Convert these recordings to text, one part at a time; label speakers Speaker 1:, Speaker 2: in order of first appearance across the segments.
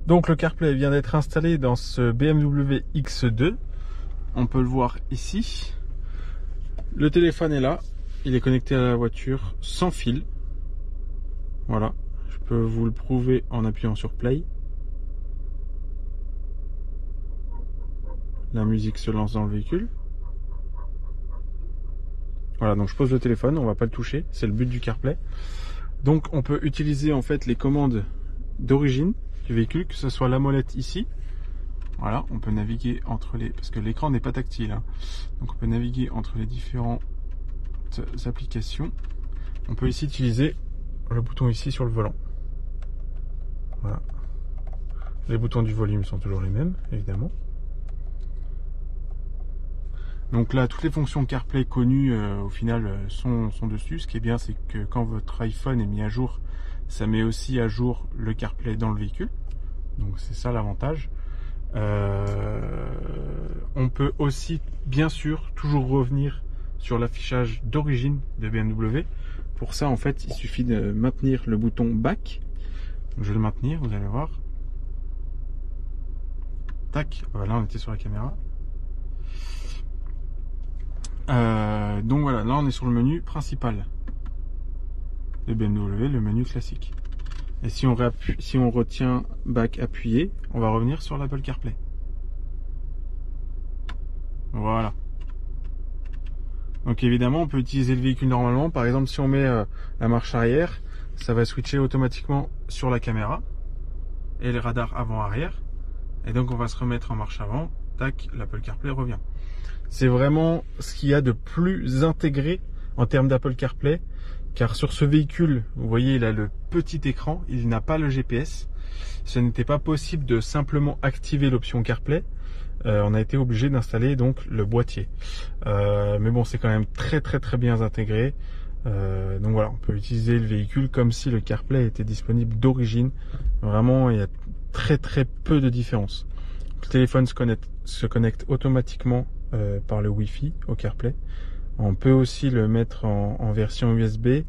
Speaker 1: Donc le CarPlay vient d'être installé dans ce BMW X2. On peut le voir ici. Le téléphone est là. Il est connecté à la voiture sans fil. Voilà. Je peux vous le prouver en appuyant sur Play. La musique se lance dans le véhicule. Voilà, donc je pose le téléphone, on va pas le toucher, c'est le but du CarPlay. Donc on peut utiliser en fait les commandes d'origine du véhicule, que ce soit la molette ici. Voilà, on peut naviguer entre les... parce que l'écran n'est pas tactile, hein. Donc on peut naviguer entre les différentes applications. On peut ici utiliser le bouton ici sur le volant. Voilà. Les boutons du volume sont toujours les mêmes, évidemment. Donc là, toutes les fonctions CarPlay connues au final sont dessus. Ce qui est bien, c'est que quand votre iPhone est mis à jour, ça met aussi à jour le CarPlay dans le véhicule. Donc c'est ça l'avantage. On peut aussi, bien sûr, toujours revenir sur l'affichage d'origine de BMW. Pour ça, en fait, il suffit de maintenir le bouton Back. Donc, je vais le maintenir, vous allez voir. Tac, voilà, on était sur la caméra. Donc voilà, là on est sur le menu principal de BMW, le menu classique. Et si on retient Back appuyé, on va revenir sur l'Apple CarPlay. Voilà. Donc évidemment, on peut utiliser le véhicule normalement. Par exemple, si on met la marche arrière, ça va switcher automatiquement sur la caméra et les radars avant-arrière. Et donc on va se remettre en marche avant. Tac, l'Apple CarPlay revient. C'est vraiment ce qu'il y a de plus intégré en termes d'Apple CarPlay, car sur ce véhicule, vous voyez, il a le petit écran, il n'a pas le GPS. Ce n'était pas possible de simplement activer l'option CarPlay. On a été obligé d'installer donc le boîtier. Mais bon, c'est quand même très bien intégré. Donc voilà, on peut utiliser le véhicule comme si le CarPlay était disponible d'origine. Vraiment, il y a très peu de différence. Le téléphone se connecte automatiquement par le Wi-Fi au CarPlay. On peut aussi le mettre en version USB.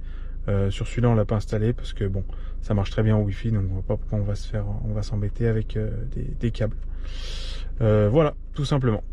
Speaker 1: Sur celui-là, on l'a pas installé parce que bon, ça marche très bien en Wi-Fi, donc on voit pas pourquoi on va s'embêter avec des câbles. Voilà, tout simplement.